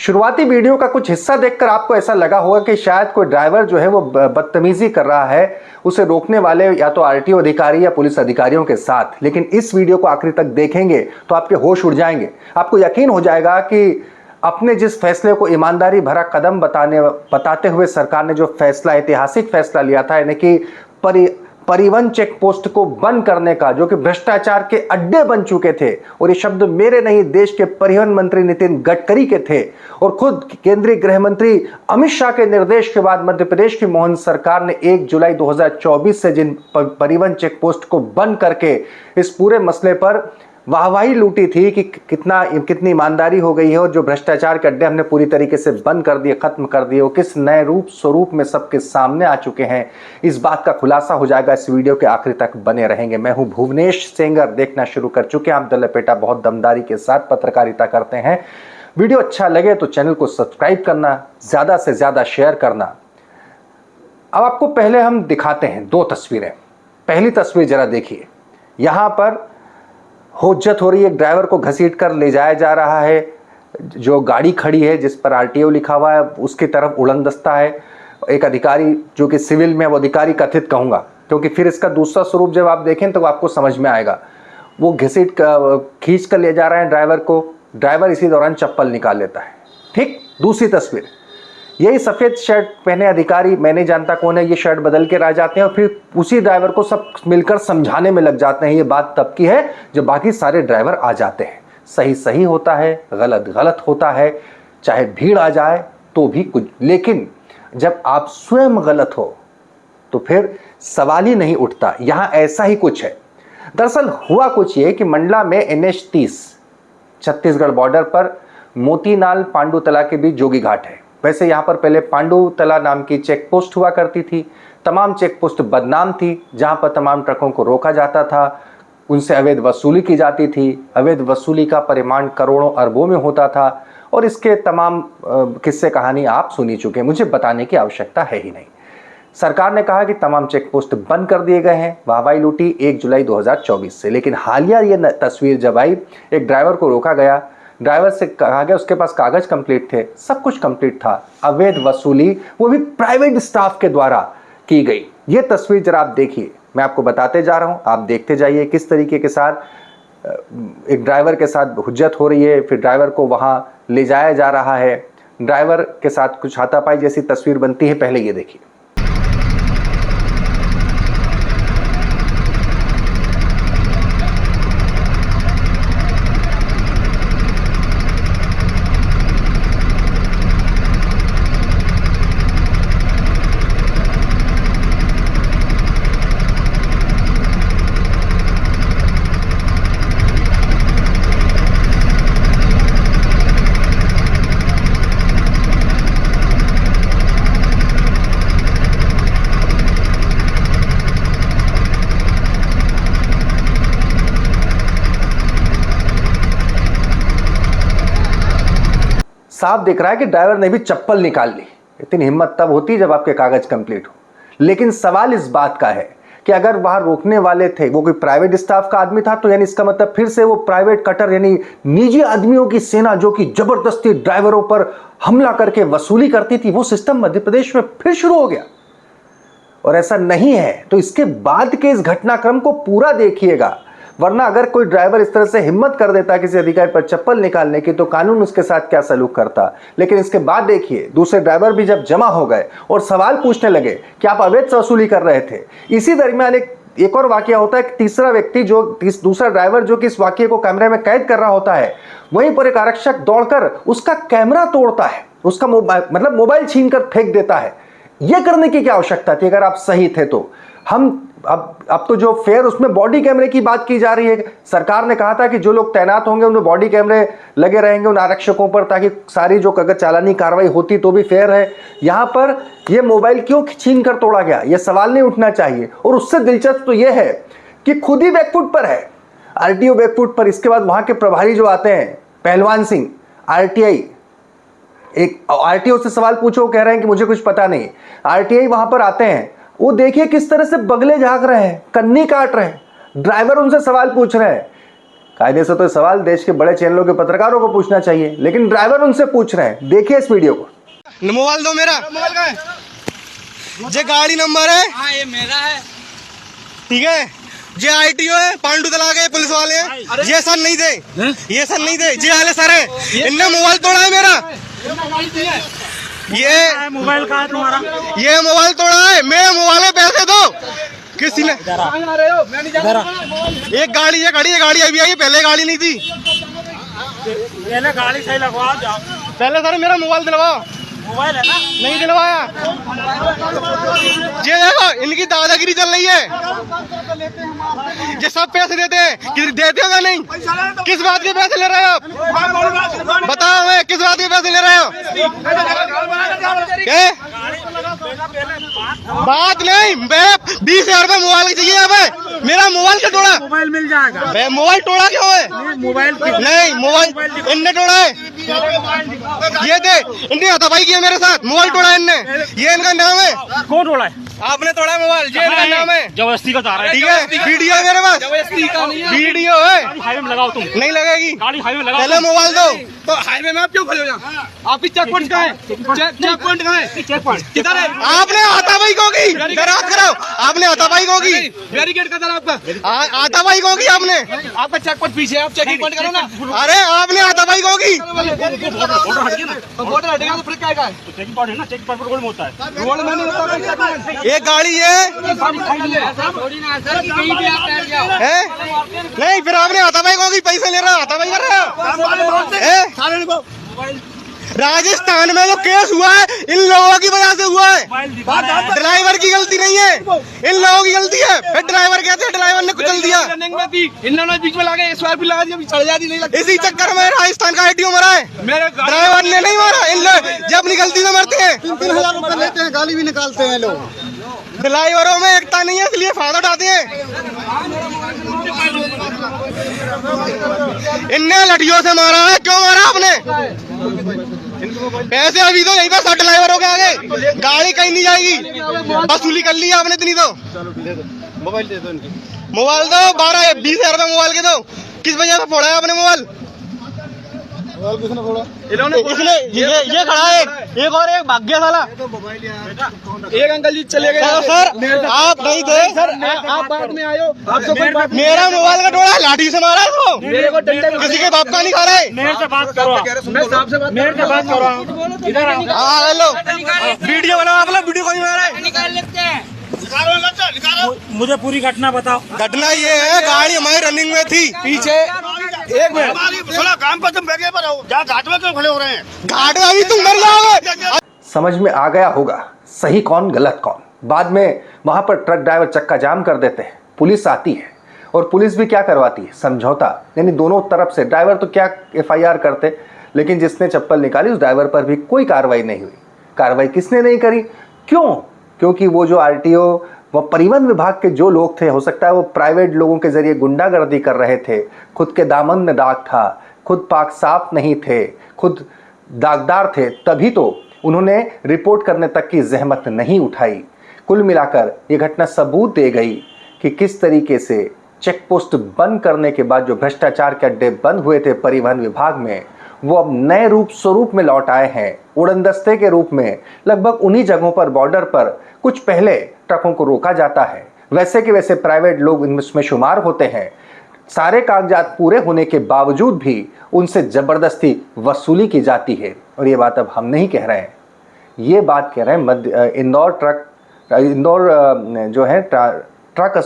शुरुआती वीडियो का कुछ हिस्सा देखकर आपको ऐसा लगा होगा कि शायद कोई ड्राइवर जो है वो बदतमीजी कर रहा है उसे रोकने वाले या तो आरटीओ अधिकारी या पुलिस अधिकारियों के साथ। लेकिन इस वीडियो को आखिर तक देखेंगे तो आपके होश उड़ जाएंगे। आपको यकीन हो जाएगा कि अपने जिस फैसले को ईमानदारी भरा कदम बताते हुए सरकार ने जो फैसला, ऐतिहासिक फैसला लिया था, यानी कि परिवहन चेक पोस्ट को बंद करने का, जो कि भ्रष्टाचार के अड्डे बन चुके थे। और ये शब्द मेरे नहीं, देश के परिवहन मंत्री नितिन गडकरी के थे। और खुद केंद्रीय गृह मंत्री अमित शाह के निर्देश के बाद मध्य प्रदेश की मोहन सरकार ने 1 जुलाई 2024 से जिन परिवहन चेक पोस्ट को बंद करके इस पूरे मसले पर वाहवाही लूटी थी कि कितनी ईमानदारी हो गई है और जो भ्रष्टाचार के अड्डे हमने पूरी तरीके से बंद कर दिए, खत्म कर दिए, वो किस नए रूप स्वरूप में सबके सामने आ चुके हैं, इस बात का खुलासा हो जाएगा। इस वीडियो के आखिर तक बने रहेंगे। मैं हूं भुवनेश सेंगर। देखना शुरू कर चुके हैं आप द लपेटा, बहुत दमदारी के साथ पत्रकारिता करते हैं। वीडियो अच्छा लगे तो चैनल को सब्सक्राइब करना, ज्यादा से ज्यादा शेयर करना। अब आपको पहले हम दिखाते हैं 2 तस्वीरें। पहली तस्वीर जरा देखिए। यहां पर हुज्जत हो रही है, एक ड्राइवर को घसीट कर ले जाया जा रहा है। जो गाड़ी खड़ी है जिस पर आरटीओ लिखा हुआ है उसकी तरफ उड़नदस्ता है। एक अधिकारी जो कि सिविल में, वो अधिकारी कथित कहूँगा क्योंकि फिर इसका दूसरा स्वरूप जब आप देखें तो आपको समझ में आएगा। वो खींच कर ले जा रहे हैं ड्राइवर को। ड्राइवर इसी दौरान चप्पल निकाल लेता है। ठीक, दूसरी तस्वीर, यही सफ़ेद शर्ट पहने अधिकारी, मैं नहीं जानता कौन है, ये शर्ट बदल के रह जाते हैं और फिर उसी ड्राइवर को सब मिलकर समझाने में लग जाते हैं। ये बात तब की है जब बाकी सारे ड्राइवर आ जाते हैं। सही सही होता है, गलत गलत होता है, चाहे भीड़ आ जाए तो भी कुछ। लेकिन जब आप स्वयं गलत हो तो फिर सवाल ही नहीं उठता। यहाँ ऐसा ही कुछ है। दरअसल हुआ कुछ ये कि मंडला में NH-30 छत्तीसगढ़ बॉर्डर पर मोतीनाल पांडुतला के बीच जोगी घाट है। वैसे यहाँ पर पहले पांडुतला नाम की चेक पोस्ट हुआ करती थी। तमाम चेक पोस्ट बदनाम थी, जहाँ पर तमाम ट्रकों को रोका जाता था, उनसे अवैध वसूली की जाती थी। अवैध वसूली का परिमाण करोड़ों अरबों में होता था और इसके तमाम किस्से कहानी आप सुनी चुके हैं, मुझे बताने की आवश्यकता है ही नहीं। सरकार ने कहा कि तमाम चेक पोस्ट बंद कर दिए गए हैं। वाहवाही लूटी 1 जुलाई 2024 से। लेकिन हालिया ये तस्वीर जब आई, एक ड्राइवर को रोका गया, ड्राइवर से कहा गया, उसके पास कागज कंप्लीट थे, सब कुछ कंप्लीट था, अवैध वसूली वो भी प्राइवेट स्टाफ के द्वारा की गई। ये तस्वीर जरा आप देखिए, मैं आपको बताते जा रहा हूं, आप देखते जाइए किस तरीके के साथ एक ड्राइवर के साथ हुज्जत हो रही है। फिर ड्राइवर को वहां ले जाया जा रहा है, ड्राइवर के साथ कुछ हाथापाई जैसी तस्वीर बनती है। पहले ये देखिए। साफ दिख रहा है कि ड्राइवर ने भी चप्पल निकाल ली। इतनी हिम्मत तब होती जब आपके कागज कंप्लीट हो। लेकिन सवाल इस बात का है कि अगर वहां रोकने वाले थे वो कोई प्राइवेट स्टाफ का आदमी था, तो यानी इसका मतलब फिर से वो प्राइवेट कटर यानी निजी आदमियों की सेना जो कि जबरदस्ती ड्राइवरों पर हमला करके वसूली करती थी, वो सिस्टम मध्य प्रदेश में फिर शुरू हो गया। और ऐसा नहीं है तो इसके बाद के इस घटनाक्रम को पूरा देखिएगा, वरना अगर कोई ड्राइवर इस तरह से हिम्मत कर देता किसी अधिकारी पर चप्पल निकालने की तो कानून उसके साथ क्या सलूक करता। लेकिन इसके बाद देखिए, दूसरे ड्राइवर भी जब जमा हो गए और सवाल पूछने लगे कि आप अवैध वसूली कर रहे थे। इसी दरमियान एक और वाकया होता है कि तीसरा व्यक्ति दूसरा ड्राइवर जो कि इस वाकये को कैमरे में कैद कर रहा होता है, वहीं पर एक आरक्षक दौड़कर उसका कैमरा तोड़ता है, उसका मोबाइल छीन कर फेंक देता है। यह करने की क्या आवश्यकता थी अगर आप सही थे तो? हम अब तो जो फेयर उसमें बॉडी कैमरे की बात की जा रही है। सरकार ने कहा था कि जो लोग तैनात होंगे उनमें बॉडी कैमरे लगे रहेंगे उन आरक्षकों पर, ताकि सारी जो अगर चालानी कार्रवाई होती तो भी फेयर है। यहाँ पर यह मोबाइल क्यों छीन कर तोड़ा गया, यह सवाल नहीं उठना चाहिए। और उससे दिलचस्प तो यह है कि खुद ही बैकफुट पर है, आरटीओ बैकफुट पर। इसके बाद वहां के प्रभारी जो आते हैं, पहलवान सिंह, आरटीआई, एक आरटीओ से सवाल पूछो, कह रहे हैं कि मुझे कुछ पता नहीं। आरटीआई वहां पर आते हैं, वो देखिए किस तरह से बगले झांक रहे हैं, कन्नी काट रहे हैं। ड्राइवर उनसे सवाल पूछ रहे हैं कायदे से तो सवाल देश के बड़े चैनलों के पत्रकारों को पूछना चाहिए, लेकिन ड्राइवर उनसे पूछ रहे हैं। देखिए इस वीडियो को। मोबाइल दो मेरा। मोबाइल का है? ये गाड़ी नंबर है। हाँ ये मेरा है। ठीक है, ये आईटीओ है, पांडु तला के पुलिस वाले हैं। ये सर नहीं थे, ये सर नहीं थे, ये वाले सर है। इनने मोबाइल तोड़ा है मेरा। ये मोबाइल कहाँ है तुम्हारा? ये मोबाइल तोड़ा है, मेरे मोबाइल में पैसे दो। किसी ने एक गाड़ी ये खड़ी है, गाड़ी अभी आई, पहले गाड़ी नहीं थी। पहले गाड़ी सही लगवा जाओ। पहले सर मेरा मोबाइल दिलवाओ। मोबाइल है ना? नहीं दिलवाया। ये देखो इनकी दादागिरी चल रही है। ये सब पैसे देते हैं, देते हो या नहीं? किस बात के पैसे ले रहे हो आप? बताओ हमें, किस बात के पैसे ले रहे हो? क्या बात नहीं, मैं 20,000 रुपए मोबाइल चाहिए हमें। मेरा मोबाइल क्यों तोड़ा? मोबाइल मिल जाएगा। मैं मोबाइल तोड़ा क्यों है? मोबाइल नहीं, मोबाइल इनने तोड़ा है। ये थे, इनने हथापाई किया मेरे साथ, मोबाइल तोड़ा इनने। ये इनका नाम है। कौन तोड़ा है? आपने तोड़ा है मोबाइल, ये इनका नाम है। जबरदस्ती का तार है। ठीक है, वीडियो है मेरे पास। जबरदस्ती का नहीं है। वीडियो है। हाईवे में लगाओ तुम। नहीं लगेगी। गाड़ी हाईवे में लगाओ। पहले मोबाइल दो। तो हाईवे में आप क्यों खड़े हो यहाँ? आपकी चेक पॉइंट कहाँ है? चेक पॉइंट कहाँ है? चेक पॉइंट किधर है? आपने हाथापाई को की, दराज कराओ। आपने हाथापाई को की, बैरिकेड किधर है आपका? हाथापाई को की आपने। आपका चेक पॉइंट पीछे है, आप चेकिंग पॉइंट करो ना। अरे आपने हाथापाई को की। बॉर्डर हटेगा तो फिर क्या है? चेकिंग पॉइंट है ना, चेकिंग पॉइंट पर रोड में होता है। रोड में नहीं होता। एक गाड़ी है, नहीं फिर आपने हाथापाई को की, पैसे ले रहा है, हाथापाई कर रहा है। राजस्थान में जो केस हुआ है इन लोगों की वजह से हुआ है। ड्राइवर की गलती नहीं है, इन लोगों की गलती है। फिर ड्राइवर कहते हैं ड्राइवर ने कुचल दिया। इन्होंने बीच में लगा SYP लगा दिया, चढ़ जाती नहीं लगती। इसी चक्कर में राजस्थान का आईटीओ मरा है, ड्राइवर ने नहीं मारा। इन लोग जब अपनी गलती से मरते हैं 3,000 रुपए लेते हैं, गाली भी निकालते हैं लोग। ड्राइवरों में एकता नहीं है, इसलिए फायदा उठाते हैं। इनने लठियों से मारा है, क्यों मारा आपने? पैसे अभी तो यहीं पे 60 ड्राइवरों के आगे, गाड़ी कहीं नहीं जाएगी। वसूली कर ली आपने इतनी तो। मोबाइल दे दो इनकी। मोबाइल दो, 12-20,000 रुपए मोबाइल के दो। किस वजह से फोड़ा है आपने मोबाइल? मोबाइल किसने फोड़ा? इसने ये खड़ा है, एक और एक भाग गया साला। एक अंकल जी चले गए। सर आप नहीं थे सर, आप बाद में आयो। आपसे कोई बात नहीं। मेरा मोबाइल का टोड़ा लाठी से मारा है वो। मेरे को डंडे में किसी के बाप का नहीं खा रहा है। मेरे से बात करो। मैं साहब से मेरे से बात करो। इधर आओ। हाँ हेलो, वीडियो बनाओ आप लोग, वीडियो कोई बना रहा है। निकाल लेते हैं। मुझे पूरी घटना बताओ। घटना ये है, गाड़ी हमारी रनिंग में थी पीछे। एक मिनट, काम पर तुम बैठे पर हो, घाट में क्यों खड़े हो रहे हैं? घाट में अभी तुम मर जाओगे। समझ में आ गया होगा सही कौन गलत कौन। बाद में वहां पर ट्रक ड्राइवर चक्का जाम कर देते हैं, पुलिस आती है और पुलिस भी क्या करवाती है? समझौता। यानी दोनों तरफ से ड्राइवर तो क्या FIR करते, लेकिन जिसने चप्पल निकाली उस ड्राइवर पर भी कोई कार्रवाई नहीं हुई। कार्रवाई किसने नहीं करी? क्यों? क्योंकि वो जो RTO वो परिवहन विभाग के जो लोग थे, हो सकता है वो प्राइवेट लोगों के जरिए गुंडागर्दी कर रहे थे, खुद के दामन में दाग था, खुद पाक साफ नहीं थे, खुद दागदार थे, तभी तो उन्होंने रिपोर्ट करने तक की जहमत नहीं उठाई। कुल मिलाकर ये घटना सबूत दे गई कि किस तरीके से चेक पोस्ट बंद करने के बाद जो भ्रष्टाचार के अड्डे बंद हुए थे परिवहन विभाग में, वो अब नए रूप स्वरूप में लौट आए हैं। उड़नदस्ते के रूप में लगभग उन्हीं जगहों पर बॉर्डर पर कुछ पहले ट्रकों को रोका जाता है, वैसे के वैसे प्राइवेट लोग इनमें शुमार होते हैं। सारे कागजात पूरे होने के बावजूद भी उनसे जबरदस्ती वसूली की जाती है। और ये बात अब हम नहीं कह रहे हैं, ये बात कह रहे हैं इंदौर जो है ट्रक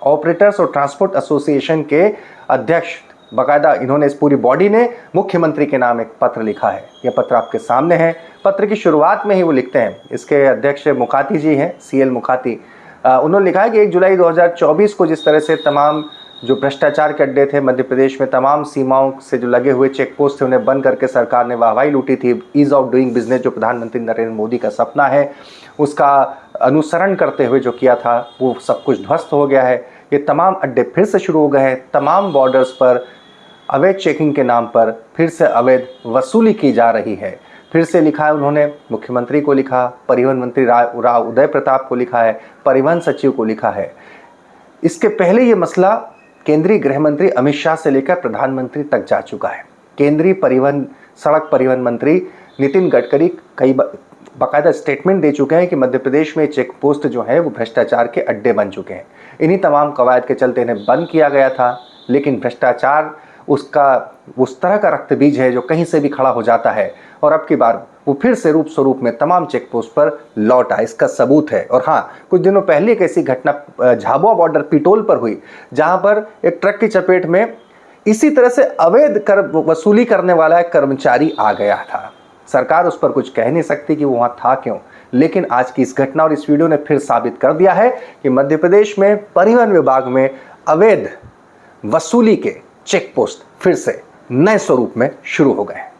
ऑपरेटर्स और ट्रांसपोर्ट एसोसिएशन के अध्यक्ष। बाकायदा इन्होंने, इस पूरी बॉडी ने मुख्यमंत्री के नाम एक पत्र लिखा है। यह पत्र आपके सामने है। पत्र की शुरुआत में ही वो लिखते हैं, इसके अध्यक्ष मुखाती जी हैं, CL मुखाती। उन्होंने लिखा है कि 1 जुलाई 2024 को जिस तरह से तमाम जो भ्रष्टाचार के अड्डे थे मध्य प्रदेश में, तमाम सीमाओं से जो लगे हुए चेक पोस्ट थे उन्हें बंद करके सरकार ने वाहवाही लूटी थी। ईज ऑफ डूइंग बिजनेस जो प्रधानमंत्री नरेंद्र मोदी का सपना है, उसका अनुसरण करते हुए जो किया था वो सब कुछ ध्वस्त हो गया है। ये तमाम अड्डे फिर से शुरू हो गए हैं। तमाम बॉर्डर्स पर अवैध चेकिंग के नाम पर फिर से अवैध वसूली की जा रही है। फिर से लिखा है उन्होंने, मुख्यमंत्री को लिखा, परिवहन मंत्री राव उदय प्रताप को लिखा है, परिवहन सचिव को लिखा है। इसके पहले ये मसला केंद्रीय गृह मंत्री अमित शाह से लेकर प्रधानमंत्री तक जा चुका है। केंद्रीय सड़क परिवहन मंत्री नितिन गडकरी कई बाकायदा स्टेटमेंट दे चुके हैं कि मध्य प्रदेश में चेक पोस्ट जो है वो भ्रष्टाचार के अड्डे बन चुके हैं। इन्हीं तमाम कवायद के चलते इन्हें बंद किया गया था, लेकिन भ्रष्टाचार उसका उस तरह का रक्त बीज है जो कहीं से भी खड़ा हो जाता है और अब की बार वो फिर से रूप स्वरूप में तमाम चेक पोस्ट पर लौट आए, इसका सबूत है। और हाँ, कुछ दिनों पहले एक ऐसी घटना झाबुआ बॉर्डर पिटोल पर हुई, जहां पर एक ट्रक की चपेट में इसी तरह से अवैध कर वसूली करने वाला एक कर्मचारी आ गया था। सरकार उस पर कुछ कह नहीं सकती कि वो वहां था क्यों, लेकिन आज की इस घटना और इस वीडियो ने फिर साबित कर दिया है कि मध्य प्रदेश में परिवहन विभाग में अवैध वसूली के चेक पोस्ट फिर से नए स्वरूप में शुरू हो गए।